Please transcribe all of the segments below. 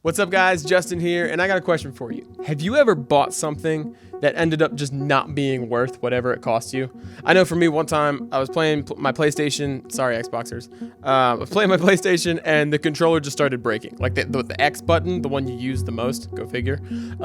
What's up, guys? Justin here, and I got a question for you. Have you ever bought something that ended up just not being worth whatever it cost you? I know for me, one time I was playing my PlayStation. Sorry, Xboxers. I was playing my PlayStation, and the controller just started breaking. Like the X button, the one you use the most, go figure,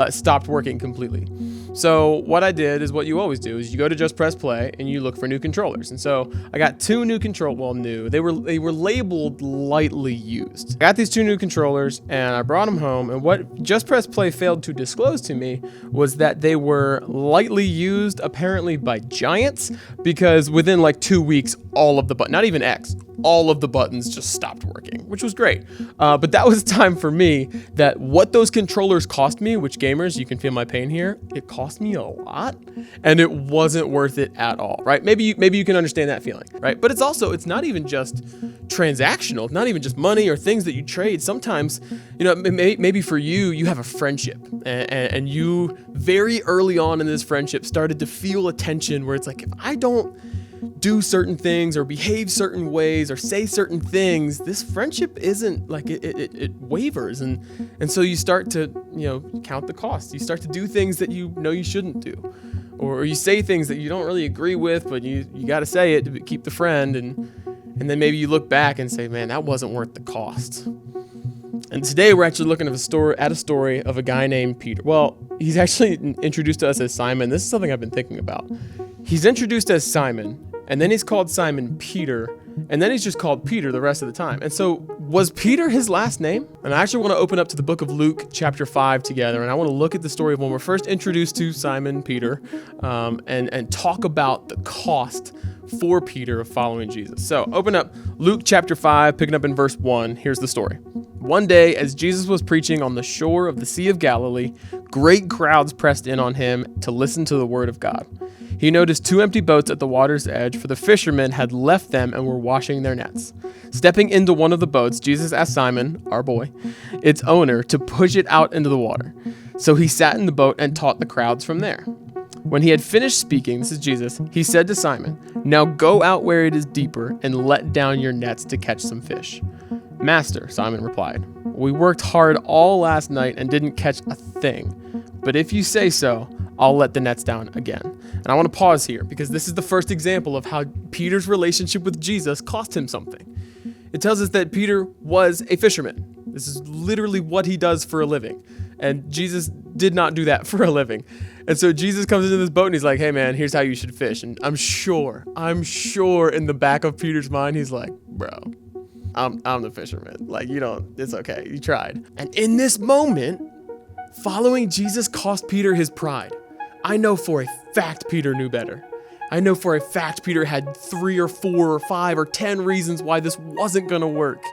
stopped working completely. So what I did is what you always do: is you go to Just Press Play and you look for new controllers. And so I got two new new. They were labeled lightly used. I got these two new controllers, and I brought them home, and what Just Press Play failed to disclose to me was that they were lightly used apparently by giants, because within like 2 weeks, all of the buttons, not even X, all of the buttons just stopped working, which was great. But that was time for me that what those controllers cost me, which gamers, you can feel my pain here, it cost me a lot, and it wasn't worth it at all, right? Maybe you can understand that feeling, right? But it's not even just transactional. It's not even just money or things that you trade. Sometimes, maybe for you have a friendship, and you very early on in this friendship started to feel a tension where it's like, if I don't do certain things or behave certain ways or say certain things, this friendship isn't like it wavers, and so you start to count the cost. You start to do things that you know you shouldn't do, or you say things that you don't really agree with, but you got to say it to keep the friend, and then maybe you look back and say, man, that wasn't worth the cost. And today we're actually looking at a story of a guy named Peter. Well, he's actually introduced to us as Simon. This is something I've been thinking about. He's introduced as Simon, and then he's called Simon Peter, and then he's just called Peter the rest of the time. And so, was Peter his last name? And I actually want to open up to the book of Luke chapter 5 together, and I want to look at the story of when we're first introduced to Simon Peter, and talk about the cost for Peter of following Jesus. So open up Luke chapter 5, picking up in verse 1. Here's the story. One day, as Jesus was preaching on the shore of the Sea of Galilee, great crowds pressed in on him to listen to the word of God. He noticed two empty boats at the water's edge, for the fishermen had left them and were washing their nets. Stepping into one of the boats, Jesus asked Simon, our boy, its owner, to push it out into the water. So he sat in the boat and taught the crowds from there. When he had finished speaking, this is Jesus, he said to Simon, "Now go out where it is deeper and let down your nets to catch some fish." "Master," Simon replied, "we worked hard all last night and didn't catch a thing. But if you say so, I'll let the nets down again." And I want to pause here because this is the first example of how Peter's relationship with Jesus cost him something. It tells us that Peter was a fisherman. This is literally what he does for a living. And Jesus did not do that for a living. And so Jesus comes into this boat and he's like, "Hey man, here's how you should fish." And I'm sure in the back of Peter's mind, he's like, "Bro, I'm the fisherman. Like, it's okay. You tried." And in this moment, following Jesus cost Peter his pride. I know for a fact Peter knew better. I know for a fact Peter had 3 or 4 or 5 or 10 reasons why this wasn't going to work.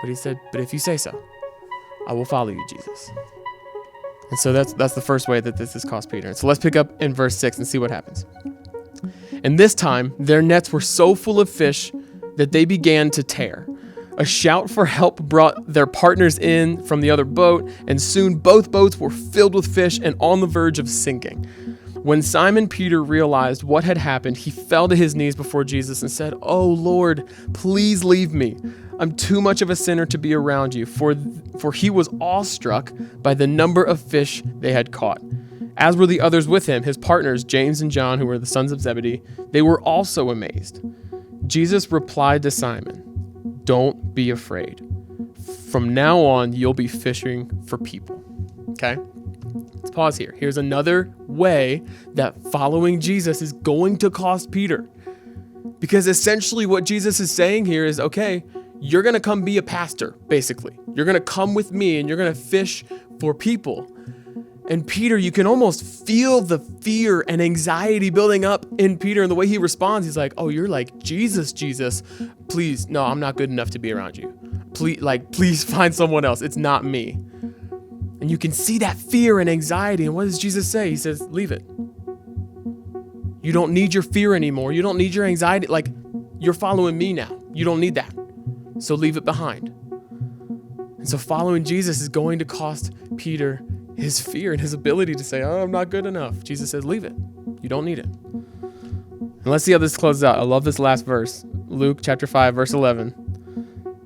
But he said, "But if you say so, I will follow you, Jesus." And so that's the first way that this has cost Peter. And so let's pick up in verse 6 and see what happens. "And this time, their nets were so full of fish that they began to tear. A shout for help brought their partners in from the other boat, and soon both boats were filled with fish and on the verge of sinking. When Simon Peter realized what had happened, he fell to his knees before Jesus and said, 'Oh Lord, please leave me. I'm too much of a sinner to be around you,' for he was awestruck by the number of fish they had caught. As were the others with him, his partners, James and John, who were the sons of Zebedee. They were also amazed. Jesus replied to Simon, 'Don't be afraid. From now on, you'll be fishing for people.'" Okay? Let's pause here. Here's another way that following Jesus is going to cost Peter. Because essentially what Jesus is saying here is, okay, you're going to come be a pastor, basically. You're going to come with me and you're going to fish for people. And Peter, you can almost feel the fear and anxiety building up in Peter, and the way he responds, he's like, "Oh, you're like Jesus. Please, no, I'm not good enough to be around you. Please find someone else. It's not me." And you can see that fear and anxiety. And what does Jesus say? He says, "Leave it. You don't need your fear anymore. You don't need your anxiety. Like, you're following me now. You don't need that. So leave it behind." And so following Jesus is going to cost Peter his fear and his ability to say, "Oh, I'm not good enough." Jesus says, "Leave it. You don't need it." And let's see how this closes out. I love this last verse. Luke chapter 5, verse 11.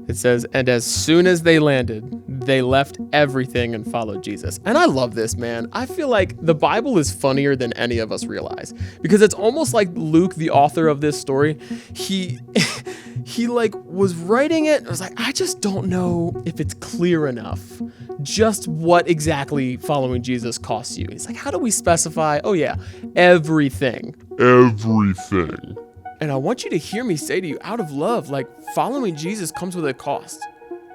It says, "And as soon as they landed, they left everything and followed Jesus. And I love this, man. I feel like the Bible is funnier than any of us realize, because it's almost like Luke, the author of this story, he like was writing it. I was like, I just don't know if it's clear enough just what exactly following Jesus costs you. He's like, how do we specify? Oh yeah, everything. Everything. And I want you to hear me say to you, out of love, like, following Jesus comes with a cost.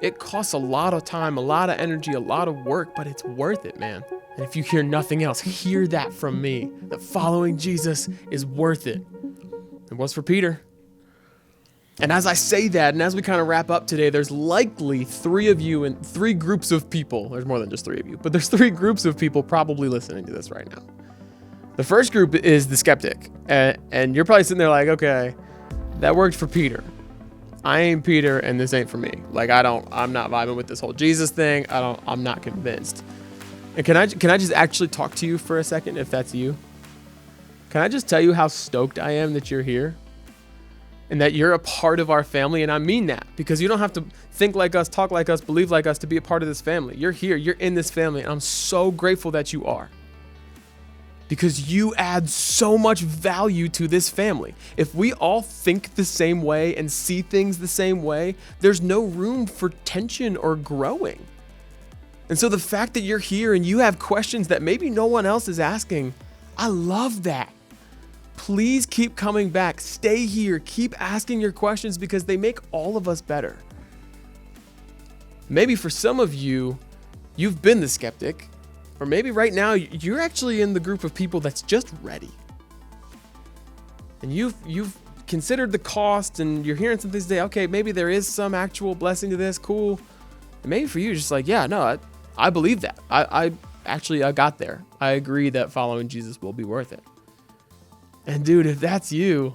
It costs a lot of time, a lot of energy, a lot of work, but it's worth it, man. And if you hear nothing else, hear that from me, that following Jesus is worth it. It was for Peter. And as I say that, and as we kind of wrap up today, there's likely 3 of you and 3 groups of people. There's more than just 3 of you, but there's 3 groups of people probably listening to this right now. The first group is the skeptic. And you're probably sitting there like, okay, that worked for Peter. I ain't Peter, and this ain't for me. Like, I'm not vibing with this whole Jesus thing. I'm not convinced. And can I just actually talk to you for a second, if that's you? Can I just tell you how stoked I am that you're here? And that you're a part of our family, and I mean that, because you don't have to think like us, talk like us, believe like us to be a part of this family. You're here, you're in this family, and I'm so grateful that you are. Because you add so much value to this family. If we all think the same way and see things the same way, there's no room for tension or growing. And so the fact that you're here and you have questions that maybe no one else is asking, I love that. Please keep coming back. Stay here. Keep asking your questions, because they make all of us better. Maybe for some of you, you've been the skeptic. Or maybe right now, you're actually in the group of people that's just ready. And you've considered the cost, and you're hearing some things today. Okay, maybe there is some actual blessing to this. Cool. And maybe for you, just like, yeah, no, I believe that. I got there. I agree that following Jesus will be worth it. And dude, if that's you,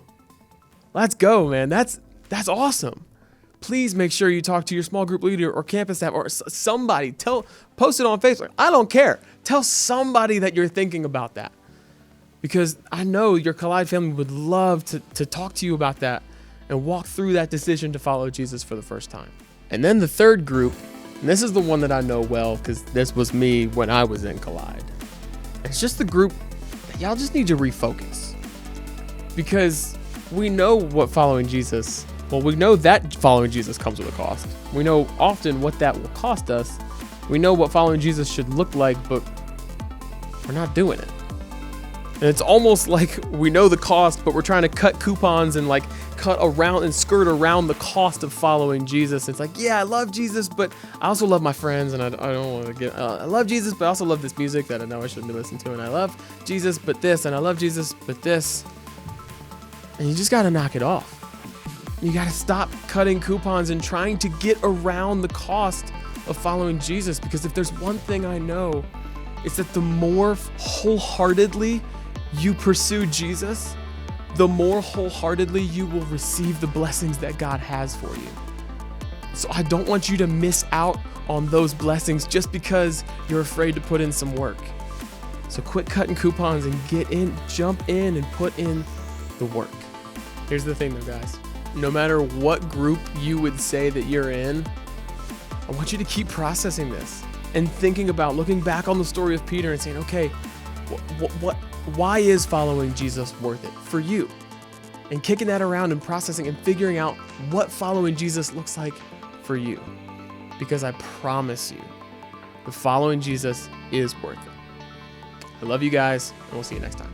let's go, man. That's awesome. Please make sure you talk to your small group leader or campus staff or somebody. Post it on Facebook. I don't care. Tell somebody that you're thinking about that, because I know your Collide family would love to talk to you about that and walk through that decision to follow Jesus for the first time. And then the third group, and this is the one that I know well because this was me when I was in Collide. It's just the group that y'all just need to refocus. Because we know what following Jesus, we know that following Jesus comes with a cost. We know often what that will cost us. We know what following Jesus should look like, but we're not doing it. And it's almost like we know the cost, but we're trying to cut coupons and like cut around and skirt around the cost of following Jesus. It's like, yeah, I love Jesus, but I also love my friends, and I don't want to get, I love Jesus, but I also love this music that I know I shouldn't be listening to. And I love Jesus, but this, and I love Jesus, but this. And you just got to knock it off. You got to stop cutting coupons and trying to get around the cost of following Jesus. Because if there's one thing I know, it's that the more wholeheartedly you pursue Jesus, the more wholeheartedly you will receive the blessings that God has for you. So I don't want you to miss out on those blessings just because you're afraid to put in some work. So quit cutting coupons and get in, jump in and put in the work. Here's the thing though, guys. No matter what group you would say that you're in, I want you to keep processing this and thinking about looking back on the story of Peter and saying, okay, why is following Jesus worth it for you? And kicking that around and processing and figuring out what following Jesus looks like for you. Because I promise you, the following Jesus is worth it. I love you guys, and we'll see you next time.